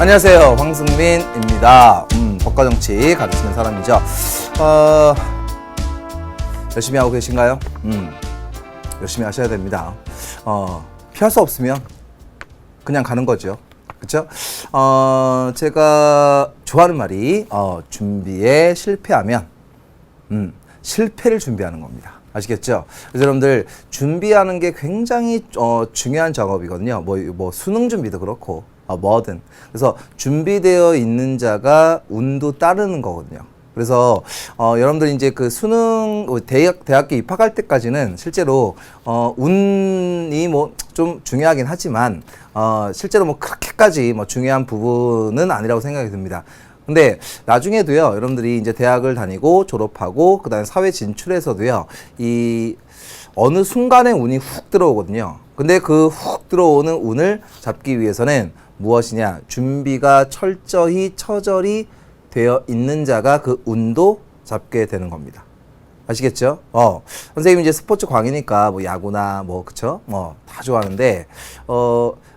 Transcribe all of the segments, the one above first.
안녕하세요, 황승민입니다. 법과정치 가르치는 사람이죠. 열심히 하고 계신가요? 열심히 하셔야 됩니다. 피할 수 없으면 그냥 가는 거죠. 그렇죠? 제가 좋아하는 말이 준비에 실패하면 실패를 준비하는 겁니다. 아시겠죠? 그래서 여러분들 준비하는 게 굉장히 중요한 작업이거든요. 뭐 수능 준비도 그렇고 뭐든. 그래서 준비되어 있는 자가 운도 따르는 거거든요. 그래서 여러분들 이제 그 수능 대학교 입학할 때까지는 실제로 운이 뭐 좀 중요하긴 하지만 실제로 뭐 그렇게까지 뭐 중요한 부분은 아니라고 생각이 듭니다. 근데 나중에도요, 여러분들이 이제 대학을 다니고 졸업하고 그다음에 사회 진출해서도요, 이 어느 순간에 운이 훅 들어오거든요. 근데 그 훅 들어오는 운을 잡기 위해서는 무엇이냐? 준비가 철저히 처절히 되어 있는 자가 그 운도 잡게 되는 겁니다. 아시겠죠? 선생님이 이제 스포츠 광이니까 뭐 야구나 뭐 그쵸? 다 좋아하는데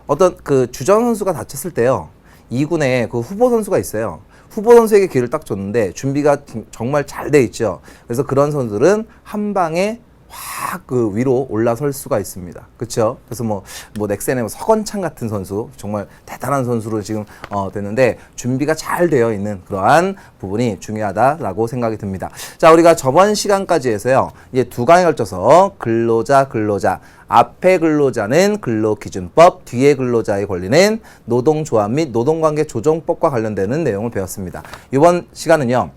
어떤 그 주전 선수가 다쳤을 때요, 2군에 그 후보 선수가 있어요. 후보 선수에게 기회를 딱 줬는데 준비가 정말 잘 돼 있죠. 그래서 그런 선수들은 한 방에 확 그 위로 올라설 수가 있습니다. 그렇죠? 그래서 뭐 넥센의 서건창 같은 선수, 정말 대단한 선수로 지금 됐는데 준비가 잘 되어 있는 그러한 부분이 중요하다라고 생각이 듭니다. 자, 우리가 저번 시간까지 해서요, 이제 두 강에 걸쳐서 근로자, 앞에 근로자는 근로기준법, 뒤에 근로자의 권리는 노동조합 및 노동관계 조정법과 관련되는 내용을 배웠습니다. 이번 시간은요,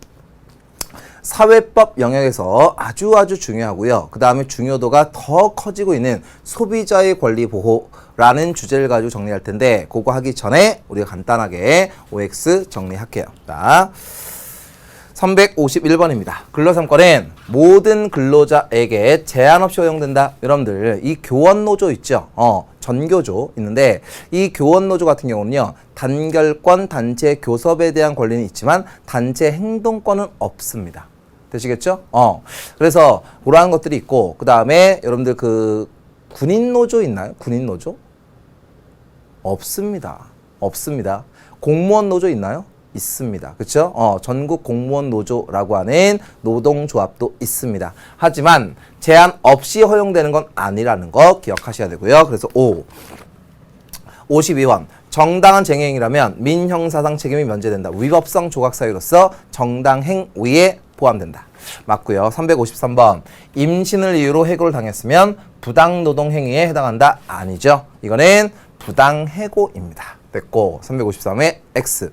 사회법 영역에서 아주 중요하고요. 그 다음에 중요도가 더 커지고 있는 소비자의 권리 보호라는 주제를 가지고 정리할 텐데, 그거 하기 전에 우리가 간단하게 OX 정리할게요. 자, 351번입니다. 근로3권은 모든 근로자에게 제한 없이 허용된다. 여러분들 이 교원노조 있죠? 전교조 있는데, 이 교원노조 같은 경우는요, 단결권, 단체 교섭에 대한 권리는 있지만 단체 행동권은 없습니다. 되시겠죠? 그래서 그러한 것들이 있고, 그 다음에 여러분들 그 군인노조 있나요? 군인노조? 없습니다. 공무원노조 있나요? 있습니다. 그렇죠? 전국 공무원 노조라고 하는 노동조합도 있습니다. 하지만 제한 없이 허용되는 건 아니라는 거 기억하셔야 되고요. 그래서 52번. 정당한 쟁행이라면 민형사상 책임이 면제된다. 위법성 조각 사유로서 정당행위에 포함된다. 맞고요. 353번. 임신을 이유로 해고를 당했으면 부당노동행위에 해당한다. 아니죠. 이거는 부당해고입니다. 됐고, 353의 X.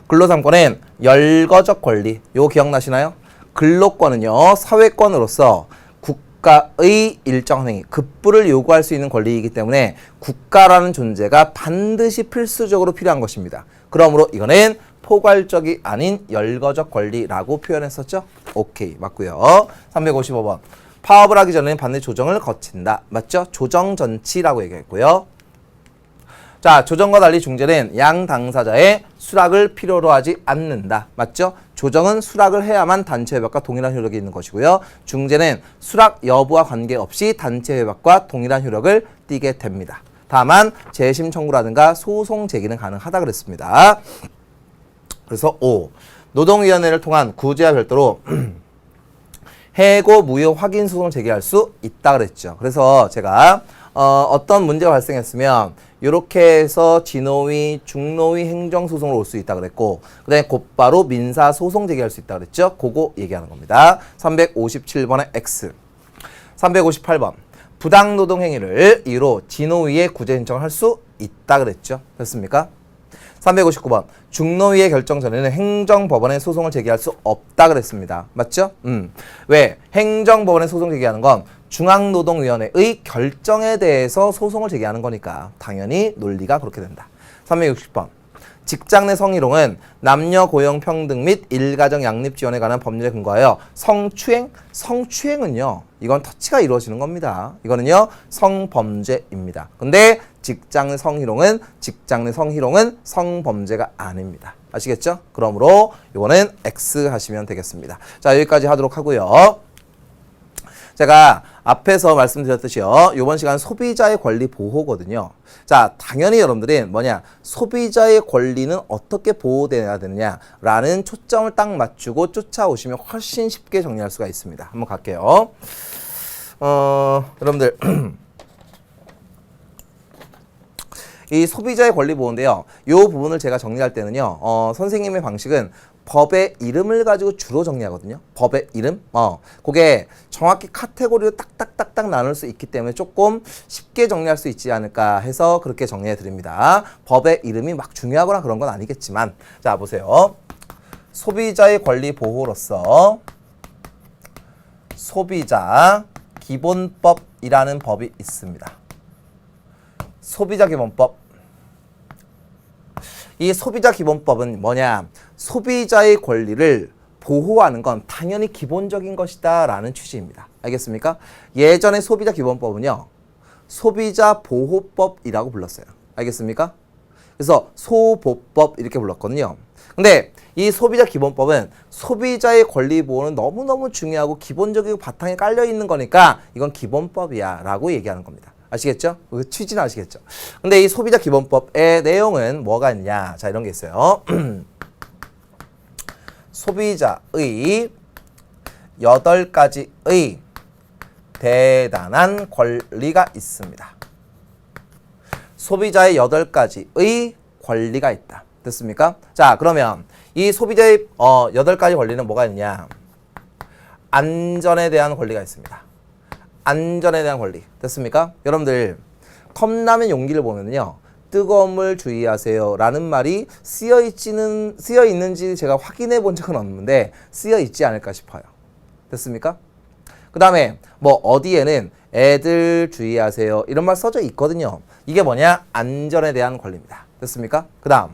근로3권은 열거적 권리. 요거 기억나시나요? 근로권은요, 사회권으로서 국가의 일정 행위, 급부를 요구할 수 있는 권리이기 때문에 국가라는 존재가 반드시 필수적으로 필요한 것입니다. 그러므로 이거는 포괄적이 아닌 열거적 권리라고 표현했었죠? 오케이, 맞고요. 355번. 파업을 하기 전에는 반드시 조정을 거친다. 맞죠? 조정전치라고 얘기했고요. 자, 조정과 달리 중재는 양 당사자의 수락을 필요로 하지 않는다. 맞죠? 조정은 수락을 해야만 단체 협약과 동일한 효력이 있는 것이고요. 중재는 수락 여부와 관계없이 단체 협약과 동일한 효력을 띠게 됩니다. 다만 재심 청구라든가 소송 제기는 가능하다 그랬습니다. 그래서 5. 노동위원회를 통한 구제와 별도로 해고 무효 확인 소송을 제기할 수 있다 그랬죠. 그래서 제가 어떤 문제가 발생했으면 이렇게 해서 진노위, 중노위 행정소송으로 올 수 있다 그랬고, 그 다음에 곧바로 민사소송 제기할 수 있다 그랬죠. 그거 얘기하는 겁니다. 357번의 X. 358번. 부당노동행위를 이유로 진노위에 구제 신청을 할 수 있다 그랬죠. 됐습니까? 359번. 중노위의 결정 전에는 행정법원에 소송을 제기할 수 없다 그랬습니다. 맞죠? 왜? 행정법원에 소송 제기하는 건 중앙노동위원회의 결정에 대해서 소송을 제기하는 거니까 당연히 논리가 그렇게 된다. 360번. 직장 내 성희롱은 남녀 고용 평등 및 일가정 양립 지원에 관한 법률에 근거하여 성추행은요, 이건 터치가 이루어지는 겁니다. 이거는요, 성범죄입니다. 근데 직장 내 성희롱은 성범죄가 아닙니다. 아시겠죠? 그러므로 이거는 X 하시면 되겠습니다. 자, 여기까지 하도록 하고요. 제가 앞에서 말씀드렸듯이요. 이번 시간 소비자의 권리 보호거든요. 자, 당연히 여러분들은 뭐냐? 소비자의 권리는 어떻게 보호돼야 되느냐라는 초점을 딱 맞추고 쫓아오시면 훨씬 쉽게 정리할 수가 있습니다. 한번 갈게요. 여러분들 이 소비자의 권리 보호인데요. 이 부분을 제가 정리할 때는요. 선생님의 방식은 법의 이름을 가지고 주로 정리하거든요. 법의 이름. 그게 정확히 카테고리로 딱딱딱딱 나눌 수 있기 때문에 조금 쉽게 정리할 수 있지 않을까 해서 그렇게 정리해 드립니다. 법의 이름이 막 중요하거나 그런 건 아니겠지만. 자, 보세요. 소비자의 권리 보호로서 소비자 기본법이라는 법이 있습니다. 소비자 기본법. 이 소비자 기본법은 뭐냐? 소비자의 권리를 보호하는 건 당연히 기본적인 것이다 라는 취지입니다. 알겠습니까? 예전에 소비자 기본법은요. 소비자 보호법이라고 불렀어요. 알겠습니까? 그래서 소보법 이렇게 불렀거든요. 근데 이 소비자 기본법은 소비자의 권리 보호는 너무너무 중요하고 기본적이고 바탕에 깔려 있는 거니까 이건 기본법이야 라고 얘기하는 겁니다. 아시겠죠? 그 취지는 아시겠죠? 근데 이 소비자 기본법의 내용은 뭐가 있냐? 자, 이런 게 있어요. 소비자의 8가지의 대단한 권리가 있습니다. 소비자의 8가지의 권리가 있다. 됐습니까? 자, 그러면 이 소비자의 8가지 권리는 뭐가 있냐? 안전에 대한 권리가 있습니다. 안전에 대한 권리. 됐습니까? 여러분들 컵라면 용기를 보면요. 뜨거운 물 주의하세요 라는 말이 쓰여 있는지 제가 확인해 본 적은 없는데 쓰여 있지 않을까 싶어요. 됐습니까? 그 다음에 뭐 어디에는 애들 주의하세요 이런 말 써져 있거든요. 이게 뭐냐? 안전에 대한 권리입니다. 됐습니까? 그 다음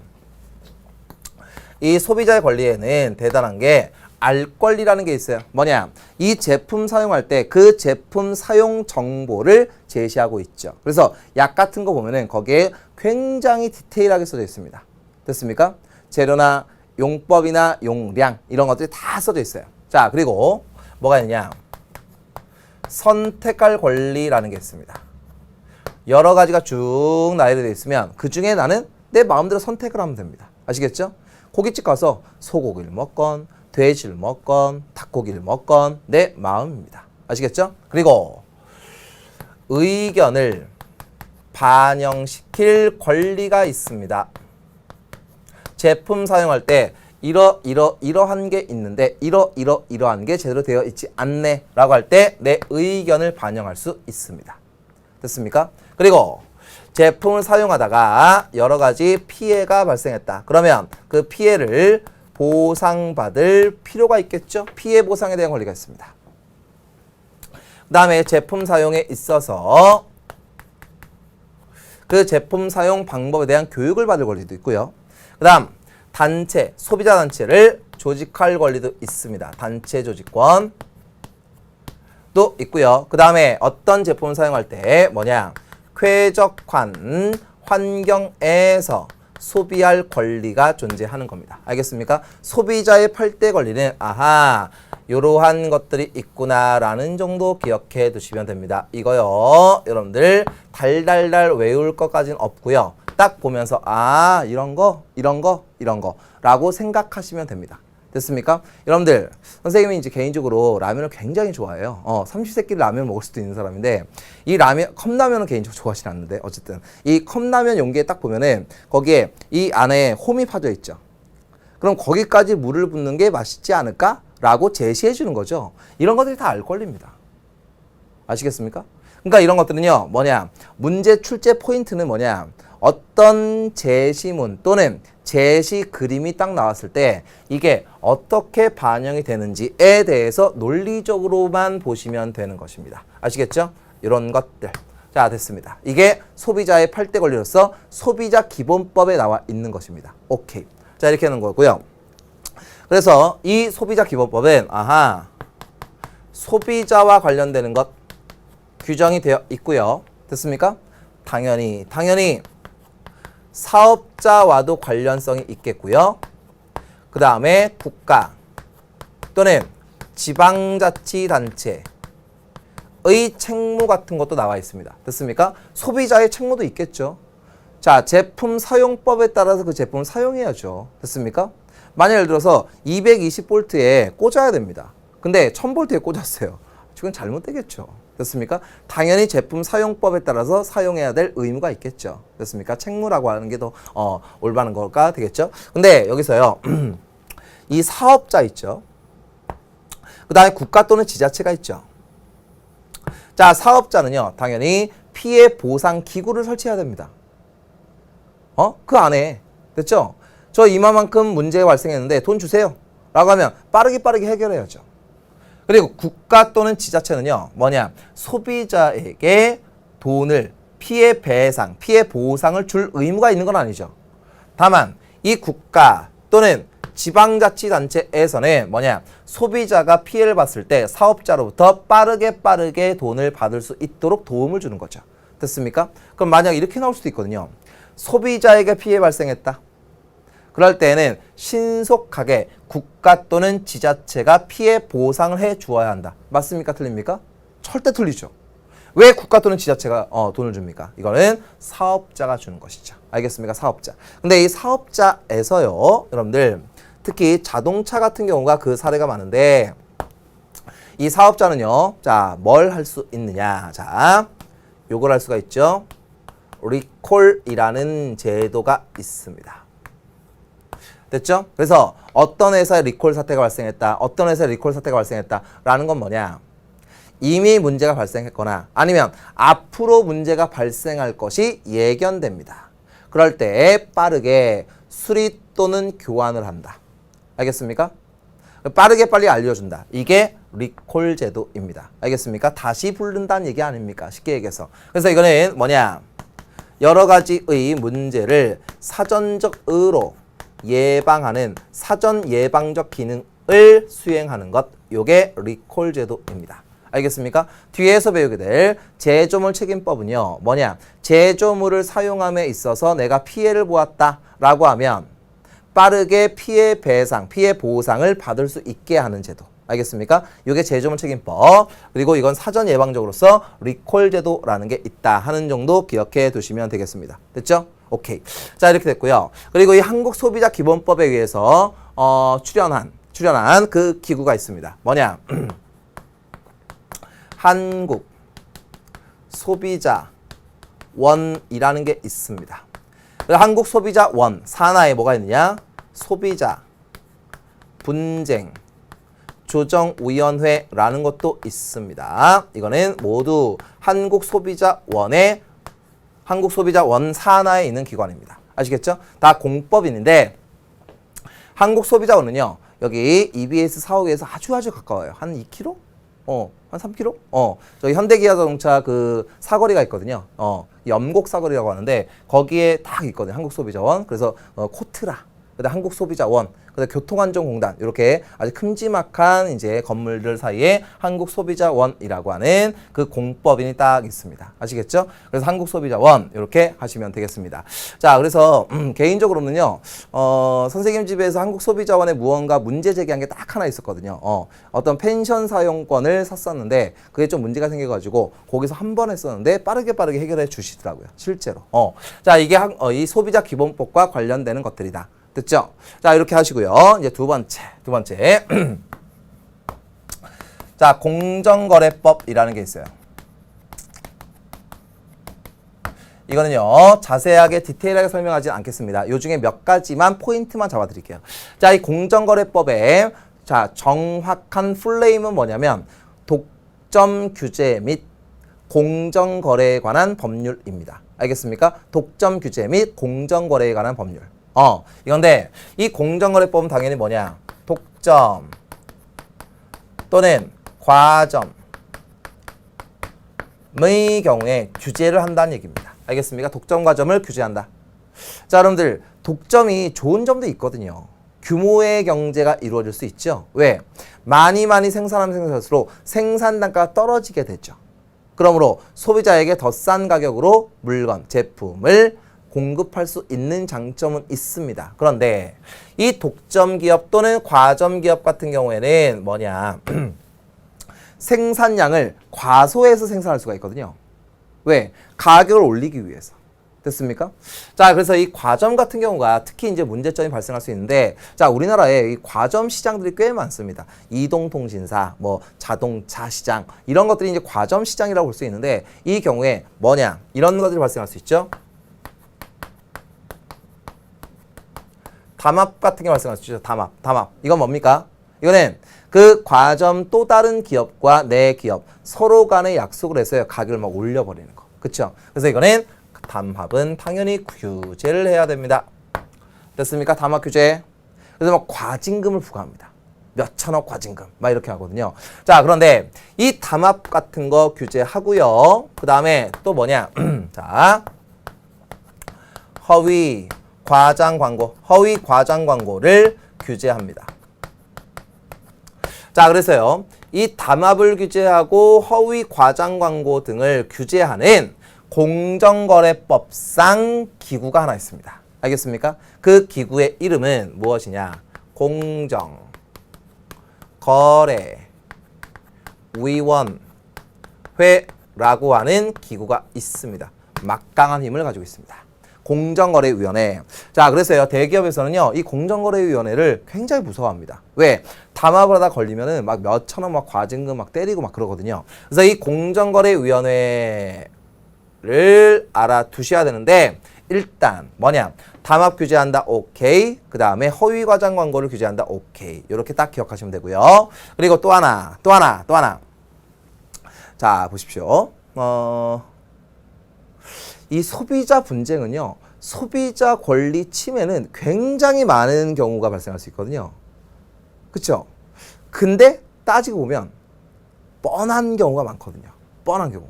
이 소비자의 권리에는 대단한 게 알 권리라는 게 있어요. 뭐냐? 이 제품 사용할 때 그 제품 사용 정보를 제시하고 있죠. 그래서 약 같은 거 보면은 거기에 굉장히 디테일하게 써져 있습니다. 됐습니까? 재료나 용법이나 용량 이런 것들이 다 써져 있어요. 자, 그리고 뭐가 있냐? 선택할 권리라는 게 있습니다. 여러 가지가 쭉 나열되어 있으면 그 중에 나는 내 마음대로 선택을 하면 됩니다. 아시겠죠? 고깃집 가서 소고기를 먹건 돼지를 먹건 닭고기를 먹건 내 마음입니다. 아시겠죠? 그리고 의견을 반영시킬 권리가 있습니다. 제품 사용할 때 이러한 게 있는데 이러한 게 제대로 되어 있지 않네 라고 할 때 내 의견을 반영할 수 있습니다. 됐습니까? 그리고 제품을 사용하다가 여러 가지 피해가 발생했다. 그러면 그 피해를 보상받을 필요가 있겠죠? 피해 보상에 대한 권리가 있습니다. 그 다음에 제품 사용에 있어서 그 제품 사용 방법에 대한 교육을 받을 권리도 있고요. 그 다음 단체, 소비자 단체를 조직할 권리도 있습니다. 단체 조직권도 있고요. 그 다음에 어떤 제품을 사용할 때 뭐냐? 쾌적한 환경에서 소비할 권리가 존재하는 겁니다. 알겠습니까? 소비자의 8대 권리는 아하 이러한 것들이 있구나라는 정도 기억해 두시면 됩니다. 이거요. 여러분들 달달달 외울 것까지는 없고요. 딱 보면서 아 이런 거 라고 생각하시면 됩니다. 됐습니까? 여러분들 선생님이 이제 개인적으로 라면을 굉장히 좋아해요. 30세끼리 라면 먹을 수도 있는 사람인데 이 라면 컵라면은 개인적으로 좋아하진 않는데 어쨌든 이 컵라면 용기에 딱 보면은 거기에 이 안에 홈이 파져 있죠. 그럼 거기까지 물을 붓는 게 맛있지 않을까? 라고 제시해 주는 거죠. 이런 것들이 다 알 권리입니다. 아시겠습니까? 그러니까 이런 것들은요. 뭐냐? 문제 출제 포인트는 뭐냐? 어떤 제시문 또는 제시 그림이 딱 나왔을 때 이게 어떻게 반영이 되는지에 대해서 논리적으로만 보시면 되는 것입니다. 아시겠죠? 이런 것들. 자, 됐습니다. 이게 소비자의 8대 권리로서 소비자 기본법에 나와 있는 것입니다. 오케이. 자, 이렇게 하는 거고요. 그래서 이 소비자 기본법은 아하 소비자와 관련되는 것 규정이 되어 있고요. 됐습니까? 당연히 사업자와도 관련성이 있겠고요. 그 다음에 국가 또는 지방자치단체 국가의 책무 같은 것도 나와 있습니다. 됐습니까? 소비자의 책무도 있겠죠. 자, 제품 사용법에 따라서 그 제품을 사용해야죠. 됐습니까? 만약 예를 들어서 220V에 꽂아야 됩니다. 근데 1000V에 꽂았어요. 지금 잘못되겠죠. 됐습니까? 당연히 제품 사용법에 따라서 사용해야 될 의무가 있겠죠. 됐습니까? 책무라고 하는 게 더 올바른 거가 되겠죠. 근데 여기서요. 이 사업자 있죠. 그 다음에 국가 또는 지자체가 있죠. 자, 사업자는요. 당연히 피해 보상 기구를 설치해야 됩니다. 그 안에. 됐죠? 저 이만큼 문제가 발생했는데 돈 주세요. 라고 하면 빠르게 해결해야죠. 그리고 국가 또는 지자체는요. 뭐냐? 소비자에게 돈을 피해 배상, 피해 보상을 줄 의무가 있는 건 아니죠. 다만 이 국가 또는 지방자치단체에서는 뭐냐? 소비자가 피해를 봤을 때 사업자로부터 빠르게 돈을 받을 수 있도록 도움을 주는 거죠. 됐습니까? 그럼 만약 이렇게 나올 수도 있거든요. 소비자에게 피해 발생했다. 그럴 때는 신속하게 국가 또는 지자체가 피해 보상을 해 주어야 한다. 맞습니까? 틀립니까? 절대 틀리죠. 왜 국가 또는 지자체가 돈을 줍니까? 이거는 사업자가 주는 것이죠. 알겠습니까? 사업자. 근데 이 사업자에서요, 여러분들 특히 자동차 같은 경우가 그 사례가 많은데 이 사업자는요, 자, 뭘 할 수 있느냐? 자, 요걸 할 수가 있죠. 리콜이라는 제도가 있습니다. 됐죠? 그래서 어떤 회사에 리콜 사태가 발생했다. 어떤 회사에 리콜 사태가 발생했다. 라는 건 뭐냐? 이미 문제가 발생했거나 아니면 앞으로 문제가 발생할 것이 예견됩니다. 그럴 때 빠르게 수리 또는 교환을 한다. 알겠습니까? 빠르게 빨리 알려준다. 이게 리콜 제도입니다. 알겠습니까? 다시 부른다는 얘기 아닙니까? 쉽게 얘기해서. 그래서 이거는 뭐냐? 여러 가지의 문제를 사전적으로 예방하는 사전 예방적 기능을 수행하는 것, 요게 리콜 제도입니다. 알겠습니까? 뒤에서 배우게 될 제조물 책임법은요, 뭐냐? 제조물을 사용함에 있어서 내가 피해를 보았다 라고 하면 빠르게 피해 배상, 피해 보상을 받을 수 있게 하는 제도. 알겠습니까? 이게 제조물 책임법. 그리고 이건 사전 예방적으로서 리콜 제도라는 게 있다 하는 정도 기억해 두시면 되겠습니다. 됐죠? 오케이. 자, 이렇게 됐고요. 그리고 이 한국 소비자 기본법에 의해서 출연한 그 기구가 있습니다. 뭐냐? 한국 소비자 원이라는 게 있습니다. 한국 소비자 원 산하에 뭐가 있느냐? 소비자 분쟁 조정위원회라는 것도 있습니다. 이거는 모두 한국 소비자 원 산하에 있는 기관입니다. 아시겠죠? 다 공법인데 한국 소비자 원은요. 여기 EBS 사옥에서 아주 가까워요. 한 2km? 한 3km? 저기 현대기아자동차 그 사거리가 있거든요. 염곡 사거리라고 하는데 거기에 딱 있거든요. 한국 소비자원. 그래서 코트라, 그다음 한국 소비자원, 그다음 교통안전공단 이렇게 아주 큼지막한 이제 건물들 사이에 한국 소비자원이라고 하는 그 공법인이 딱 있습니다. 아시겠죠? 그래서 한국 소비자원 이렇게 하시면 되겠습니다. 자, 그래서 개인적으로는요, 선생님 집에서 한국 소비자원에 무언가 문제 제기한 게 딱 하나 있었거든요. 어떤 펜션 사용권을 샀었는데 그게 좀 문제가 생겨가지고 거기서 한 번 했었는데 빠르게 해결해 주시더라고요. 실제로. 자, 이게 이 소비자 기본법과 관련되는 것들이다. 됐죠? 자, 이렇게 하시고요. 이제 두 번째. 자, 공정거래법이라는 게 있어요. 이거는요, 자세하게 디테일하게 설명하지 않겠습니다. 요 중에 몇 가지만 포인트만 잡아드릴게요. 자, 이 공정거래법의 자, 정확한 풀네임은 뭐냐면 독점 규제 및 공정거래에 관한 법률입니다. 알겠습니까? 독점 규제 및 공정거래에 관한 법률. 이건데 이 공정거래법은 당연히 뭐냐? 독점 또는 과점의 경우에 규제를 한다는 얘기입니다. 알겠습니까? 독점 과점을 규제한다. 자, 여러분들 독점이 좋은 점도 있거든요. 규모의 경제가 이루어질 수 있죠. 왜? 많이 생산하면 생산할수록 생산 단가가 떨어지게 되죠. 그러므로 소비자에게 더 싼 가격으로 물건, 제품을 공급할 수 있는 장점은 있습니다. 그런데 이 독점 기업 또는 과점 기업 같은 경우에는 뭐냐? 생산량을 과소해서 생산할 수가 있거든요. 왜? 가격을 올리기 위해서. 됐습니까? 자, 그래서 이 과점 같은 경우가 특히 이제 문제점이 발생할 수 있는데, 자, 우리나라에 이 과점 시장들이 꽤 많습니다. 이동통신사, 뭐 자동차 시장 이런 것들이 이제 과점 시장이라고 볼 수 있는데, 이 경우에 뭐냐? 이런 것들이 발생할 수 있죠. 담합 같은 게 발생할 수 있죠. 담합. 이건 뭡니까? 이거는 그 과점 또 다른 기업과 내 기업 서로 간에 약속을 해서 가격을 막 올려버리는 거. 그쵸? 그래서 이거는 담합은 당연히 규제를 해야 됩니다. 됐습니까? 담합 규제. 그래서 막 과징금을 부과합니다. 몇천억 과징금 막 이렇게 하거든요. 자, 그런데 이 담합 같은 거 규제하고요. 그 다음에 또 뭐냐? 자, 허위 과장 광고를 규제합니다. 자, 그래서요. 이 담합을 규제하고 허위 과장 광고 등을 규제하는 공정거래법상 기구가 하나 있습니다. 알겠습니까? 그 기구의 이름은 무엇이냐? 공정거래위원회라고 하는 기구가 있습니다. 막강한 힘을 가지고 있습니다. 공정거래위원회. 자, 그래서요, 대기업에서는요, 이 공정거래위원회를 굉장히 무서워합니다. 왜? 담합을 하다 걸리면은 막 몇천원 막 과징금 막 때리고 막 그러거든요. 그래서 이 공정거래위원회를 알아두셔야 되는데, 일단 뭐냐? 담합 규제한다, 오케이. 그 다음에 허위 과장 광고를 규제한다, 오케이. 이렇게 딱 기억하시면 되고요. 그리고 또 하나. 자, 보십시오. 이 소비자 분쟁은요, 소비자 권리 침해는 굉장히 많은 경우가 발생할 수 있거든요. 그쵸? 근데 따지고 보면 뻔한 경우가 많거든요. 뻔한 경우.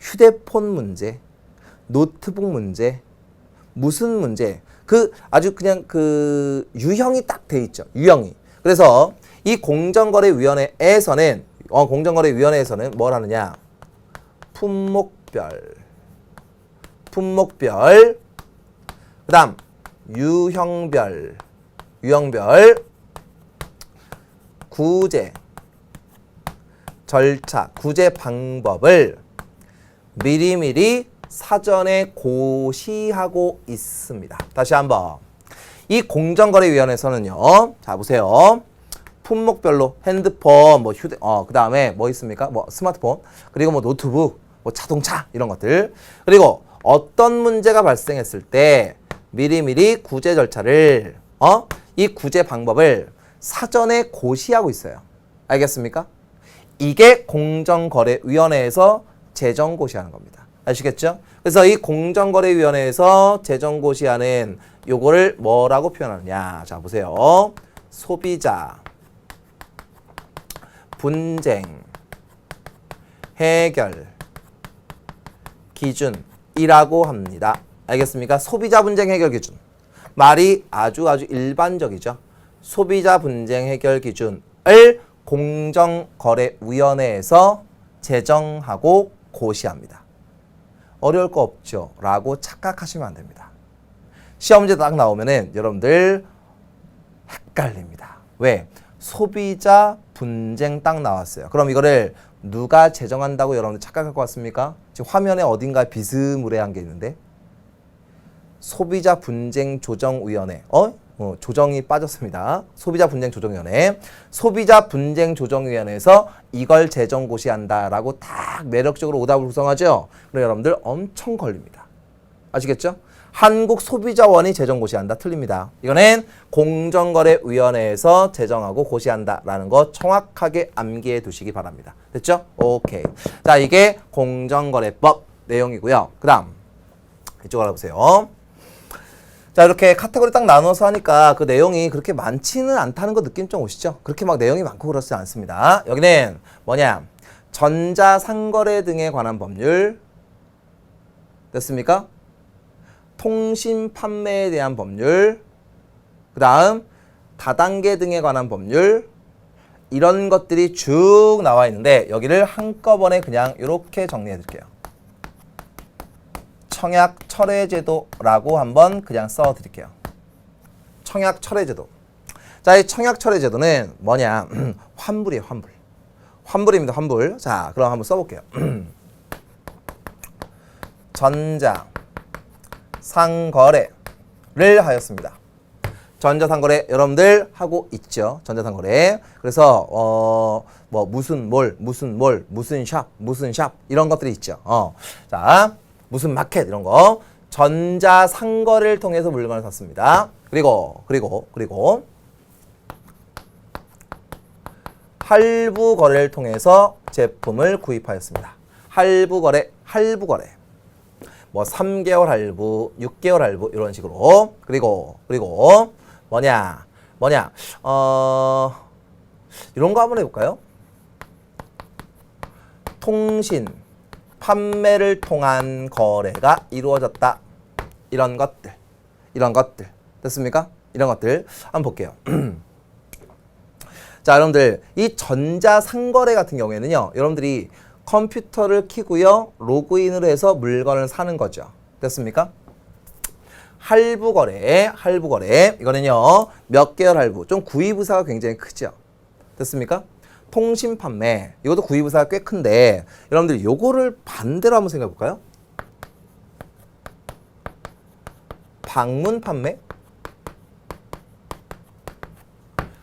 휴대폰 문제, 노트북 문제, 무슨 문제. 아주 그냥 유형이 딱 돼 있죠. 유형이. 그래서 이 공정거래위원회에서는 뭘 하느냐? 품목별, 그 다음 유형별, 구제, 절차, 구제 방법을 미리미리 사전에 고시하고 있습니다. 다시 한번. 이 공정거래위원회에서는요, 자, 보세요. 품목별로 핸드폰, 뭐 그 다음에 뭐 있습니까? 뭐 스마트폰, 그리고 뭐 노트북, 뭐 자동차, 이런 것들. 그리고 어떤 문제가 발생했을 때 미리미리 구제 절차를, 이 구제 방법을 사전에 고시하고 있어요. 알겠습니까? 이게 공정거래위원회에서 재정고시하는 겁니다. 아시겠죠? 그래서 이 공정거래위원회에서 재정고시하는 요거를 뭐라고 표현하느냐. 자, 보세요. 소비자 분쟁 해결 기준이라고 합니다. 알겠습니까? 소비자 분쟁 해결 기준. 말이 아주 일반적이죠. 소비자 분쟁 해결 기준을 공정거래위원회에서 제정하고 고시합니다. 어려울 거 없죠? 라고 착각하시면 안 됩니다. 시험 문제 딱 나오면은 여러분들 헷갈립니다. 왜? 소비자 분쟁 딱 나왔어요. 그럼 이거를 누가 제정한다고 여러분들 착각할 것 같습니까? 지금 화면에 어딘가에 비스무리한 게 있는데 소비자 분쟁 조정위원회. 조정이 빠졌습니다. 소비자 분쟁 조정위원회. 소비자 분쟁 조정위원회에서 이걸 재정 고시한다라고 딱 매력적으로 오답을 구성하죠. 그럼 여러분들 엄청 걸립니다. 아시겠죠? 한국소비자원이 재정 고시한다. 틀립니다. 이거는 공정거래위원회에서 제정하고 고시한다라는 거 정확하게 암기해 두시기 바랍니다. 됐죠? 오케이. 자, 이게 공정거래법 내용이고요. 그 다음 이쪽으로 알아보세요. 자, 이렇게 카테고리 딱 나눠서 하니까 그 내용이 그렇게 많지는 않다는 거 느낌 좀 오시죠? 그렇게 막 내용이 많고 그렇지 않습니다. 여기는 뭐냐? 전자상거래 등에 관한 법률. 됐습니까? 통신 판매에 대한 법률. 그 다음 다단계 등에 관한 법률. 이런 것들이 쭉 나와 있는데 여기를 한꺼번에 그냥 이렇게 정리해 드릴게요. 청약철회제도라고 한번 그냥 써 드릴게요. 청약철회제도. 자, 이 청약철회제도는 뭐냐? 환불이에요, 환불. 환불입니다. 환불. 자, 그럼 한번 써볼게요. 전자 상거래를 하였습니다. 전자상거래 여러분들 하고 있죠. 전자상거래. 그래서 뭐 무슨 샵 이런 것들이 있죠. 자, 무슨 마켓 이런 거. 전자상거래를 통해서 물건을 샀습니다. 그리고 할부거래를 통해서 제품을 구입하였습니다. 할부거래. 뭐 3개월 할부, 6개월 할부 이런 식으로. 그리고 뭐냐? 이런 거 한번 해볼까요? 통신, 판매를 통한 거래가 이루어졌다. 이런 것들. 됐습니까? 이런 것들 한번 볼게요. 자, 여러분들 이 전자상거래 같은 경우에는요. 여러분들이 컴퓨터를 켜고요. 로그인을 해서 물건을 사는 거죠. 됐습니까? 할부거래. 이거는요. 몇 개월 할부. 좀 구입의사가 굉장히 크죠. 됐습니까? 통신 판매. 이것도 구입의사가 꽤 큰데 여러분들 요거를 반대로 한번 생각해 볼까요? 방문 판매?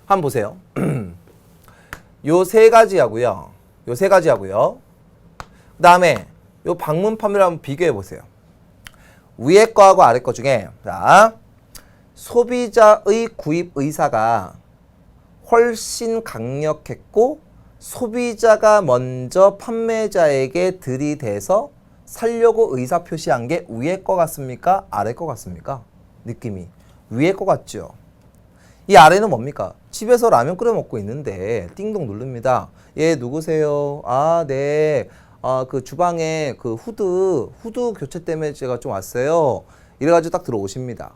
한번 보세요. 요 세 가지 하고요. 그 다음에 요 방문 판매를 한번 비교해 보세요. 위에 거하고 아래 거 중에 자, 소비자의 구입 의사가 훨씬 강력했고 소비자가 먼저 판매자에게 들이대서 살려고 의사 표시한 게 위에 거 같습니까? 아래 거 같습니까? 느낌이 위에 거 같죠? 이 아래는 뭡니까? 집에서 라면 끓여 먹고 있는데 띵동 누릅니다. 예, 누구세요? 아, 네. 그 주방에 그 후드 교체 때문에 제가 좀 왔어요. 이래가지고 딱 들어오십니다.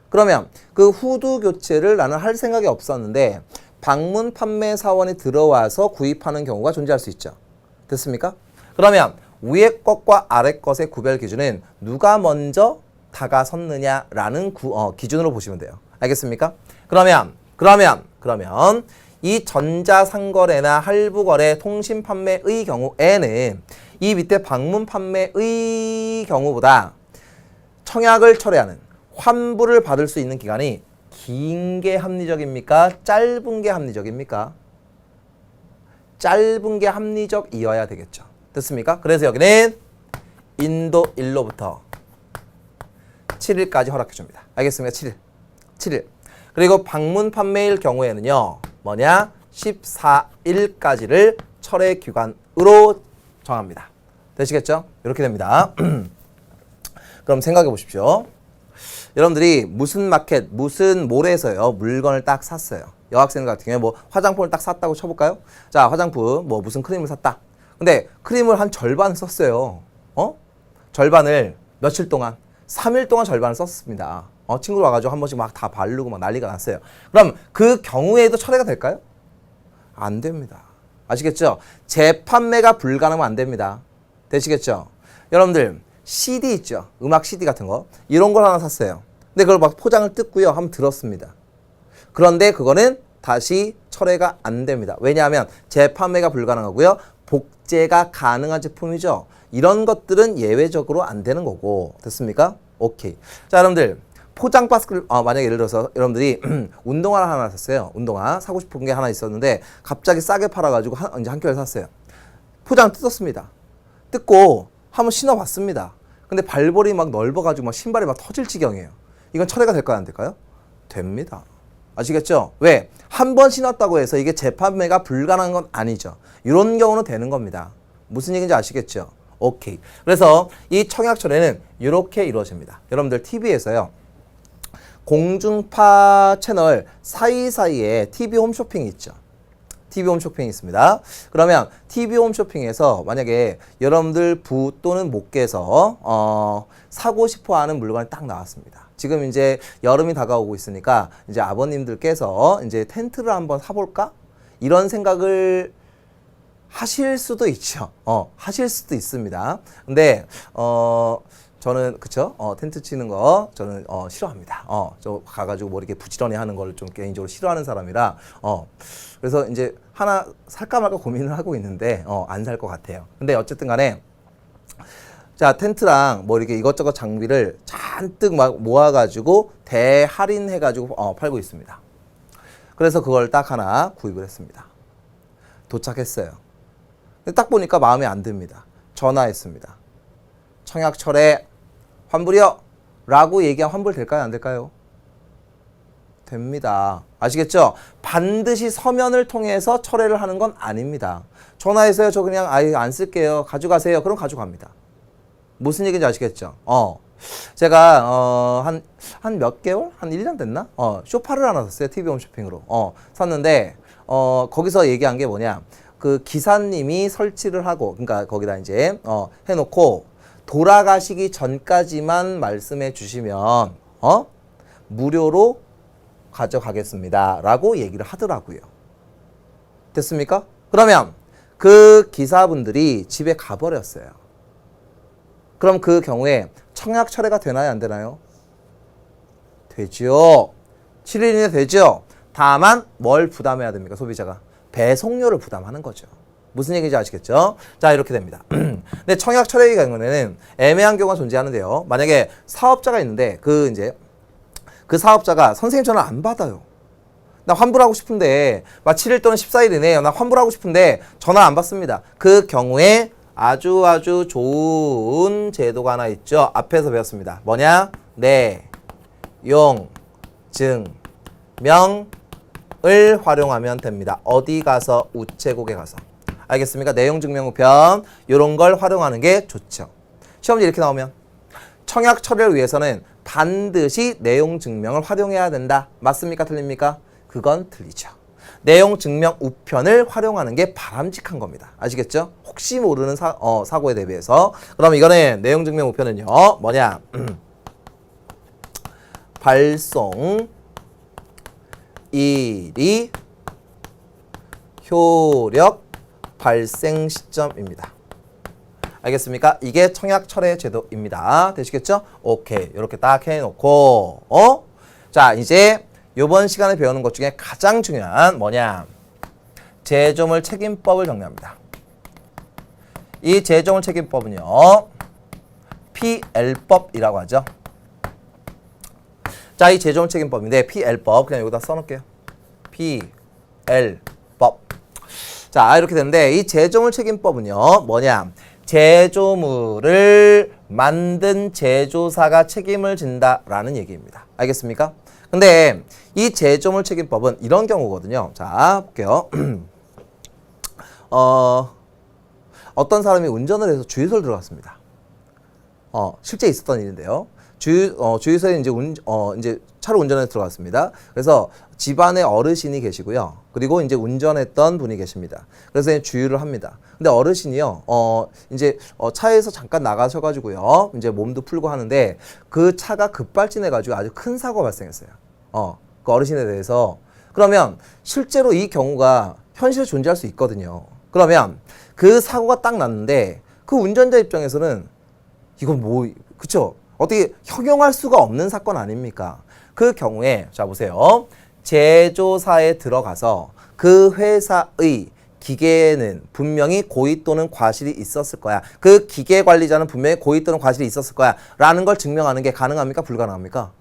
그러면 그 후드 교체를 나는 할 생각이 없었는데 방문 판매 사원이 들어와서 구입하는 경우가 존재할 수 있죠. 됐습니까? 그러면 위에 것과 아래 것의 구별 기준은 누가 먼저 다가섰느냐라는 기준으로 보시면 돼요. 알겠습니까? 그러면 이 전자상거래나 할부거래, 통신판매의 경우에는 이 밑에 방문 판매의 경우보다 청약을 철회하는 환불을 받을 수 있는 기간이 긴 게 합리적입니까? 짧은 게 합리적입니까? 짧은 게 합리적이어야 되겠죠. 됐습니까? 그래서 여기는 인도 1로부터 7일까지 허락해 줍니다. 알겠습니까? 7일. 그리고 방문 판매일 경우에는요. 뭐냐? 14일까지를 철회 기간으로 정합니다. 되시겠죠? 이렇게 됩니다. 그럼 생각해 보십시오. 여러분들이 무슨 마켓, 무슨 몰에서요 물건을 딱 샀어요. 여학생 같은 경우에 뭐 화장품을 딱 샀다고 쳐볼까요? 자, 화장품 뭐 무슨 크림을 샀다. 근데 크림을 한 절반 썼어요. 절반을 며칠 동안 3일 동안 절반을 썼습니다. 친구들 와가지고 한 번씩 막 다 바르고 막 난리가 났어요. 그럼 그 경우에도 철회가 될까요? 안 됩니다. 아시겠죠? 재판매가 불가능하면 안 됩니다. 되시겠죠? 여러분들 CD 있죠? 음악 CD 같은 거. 이런 걸 하나 샀어요. 근데 그걸 막 포장을 뜯고요. 한번 들었습니다. 그런데 그거는 다시 철회가 안 됩니다. 왜냐하면 재판매가 불가능하고요. 복제가 가능한 제품이죠. 이런 것들은 예외적으로 안 되는 거고. 됐습니까? 오케이. 자, 여러분들 포장 박스를 만약에 예를 들어서 여러분들이 운동화를 하나 샀어요. 운동화 사고 싶은 게 하나 있었는데 갑자기 싸게 팔아가지고 이제 한 켤레 샀어요. 포장 뜯었습니다. 뜯고 한번 신어봤습니다. 근데 발볼이 막 넓어가지고 막 신발이 막 터질 지경이에요. 이건 철회가 될까요? 안 될까요? 됩니다. 아시겠죠? 왜? 한 번 신었다고 해서 이게 재판매가 불가능한 건 아니죠. 이런 경우는 되는 겁니다. 무슨 얘기인지 아시겠죠? 오케이. 그래서 이 청약 철회는 이렇게 이루어집니다. 여러분들 TV에서요. 공중파 채널 사이사이에 TV 홈쇼핑이 있죠. TV 홈쇼핑이 있습니다. 그러면 TV 홈쇼핑에서 만약에 여러분들 부 또는 목께서 사고 싶어하는 물건이 딱 나왔습니다. 지금 이제 여름이 다가오고 있으니까 이제 아버님들께서 이제 텐트를 한번 사볼까? 이런 생각을 하실 수도 있죠. 하실 수도 있습니다. 근데 저는 그쵸? 텐트 치는 거 저는 싫어합니다. 저 가가지고 뭐 이렇게 부지런히 하는 걸 좀 개인적으로 싫어하는 사람이라 그래서 이제 하나 살까 말까 고민을 하고 있는데 안 살 것 같아요. 근데 어쨌든 간에 자, 텐트랑 뭐 이렇게 이것저것 장비를 잔뜩 막 모아가지고 대할인해가지고 팔고 있습니다. 그래서 그걸 딱 하나 구입을 했습니다. 도착했어요. 근데 딱 보니까 마음에 안 듭니다. 전화했습니다. 청약철에 환불이요? 라고 얘기하면 환불 될까요? 안 될까요? 됩니다. 아시겠죠? 반드시 서면을 통해서 철회를 하는 건 아닙니다. 전화해서요. 저 그냥 아예 안 쓸게요. 가져가세요. 그럼 가져갑니다. 무슨 얘기인지 아시겠죠? 제가 한 몇 개월? 한 1년 됐나? 쇼파를 하나 샀어요. TV 홈쇼핑으로. 샀는데 거기서 얘기한 게 뭐냐? 그 기사님이 설치를 하고 그러니까 거기다 이제 해놓고 돌아가시기 전까지만 말씀해 주시면 무료로 가져가겠습니다. 라고 얘기를 하더라고요. 됐습니까? 그러면 그 기사분들이 집에 가버렸어요. 그럼 그 경우에 청약 철회가 되나요? 안 되나요? 되죠. 7일 이내 되죠. 다만 뭘 부담해야 됩니까? 소비자가. 배송료를 부담하는 거죠. 무슨 얘기인지 아시겠죠? 자, 이렇게 됩니다. 근데 청약 철회의 경우에는 애매한 경우가 존재하는데요. 만약에 사업자가 있는데 그 사업자가 선생님 전화 안 받아요. 나 환불하고 싶은데 막 7일 또는 14일 이내에 나 환불하고 싶은데 전화 안 받습니다. 그 경우에 아주 좋은 제도가 하나 있죠. 앞에서 배웠습니다. 뭐냐? 내용 증명을 활용하면 됩니다. 어디 가서? 우체국에 가서. 알겠습니까? 내용 증명 우편 이런 걸 활용하는 게 좋죠. 시험지 이렇게 나오면 청약 철회를 위해서는 반드시 내용 증명을 활용해야 된다. 맞습니까? 틀립니까? 그건 틀리죠. 내용 증명 우편을 활용하는 게 바람직한 겁니다. 아시겠죠? 혹시 모르는 사고에 대비해서. 그럼 이거는 내용 증명 우편은요. 뭐냐? 발송 일이 효력 발생 시점입니다. 알겠습니까? 이게 청약 철회 제도입니다. 되시겠죠? 오케이. 이렇게 딱 해놓고 자, 이제 이번 시간에 배우는 것 중에 가장 중요한 뭐냐? 제조물 책임법을 정리합니다. 이 제조물 책임법은요. PL법이라고 하죠. 자, 이 제조물 책임법인데 PL법 그냥 여기다 써놓을게요. PL법. 자, 이렇게 되는데 이 제조물 책임법은요. 뭐냐? 제조물을 만든 제조사가 책임을 진다라는 얘기입니다. 알겠습니까? 근데 이 제조물 책임법은 이런 경우거든요. 자, 볼게요. 어떤 사람이 운전을 해서 주유소를 들어갔습니다. 실제 있었던 일인데요. 주유소에 이제 차로 운전해서 들어갔습니다. 그래서 집안에 어르신이 계시고요. 그리고 이제 운전했던 분이 계십니다. 그래서 이제 주유를 합니다. 근데 어르신이요, 차에서 잠깐 나가셔가지고요, 이제 몸도 풀고 하는데 그 차가 급발진해가지고 아주 큰 사고가 발생했어요. 그 어르신에 대해서. 그러면 실제로 이 경우가 현실에 존재할 수 있거든요. 그러면 그 사고가 딱 났는데 그 운전자 입장에서는 이건 뭐, 그쵸? 어떻게 형용할 수가 없는 사건 아닙니까? 그 경우에 자 보세요. 제조사에 들어가서 그 회사의 기계에는 분명히 고의 또는 과실이 있었을 거야. 그 기계 관리자는 분명히 고의 또는 과실이 있었을 거야. 라는 걸 증명하는 게 가능합니까? 불가능합니까?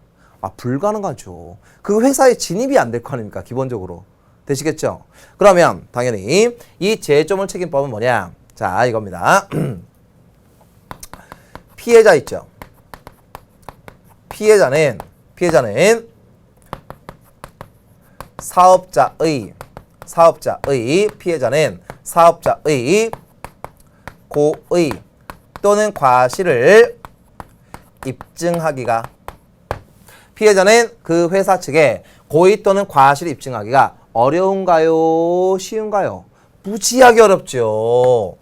불가능하죠. 그 회사에 진입이 안 될 거 아닙니까? 기본적으로. 되시겠죠? 그러면 당연히 이 제조물 책임법은 뭐냐? 자, 이겁니다. 피해자 있죠? 피해자는 사업자의 피해자는 사업자의 고의 또는 과실을 입증하기가 피해자는 그 회사 측에 고의 또는 과실을 입증하기가 어려운가요? 쉬운가요? 무지하게 어렵죠.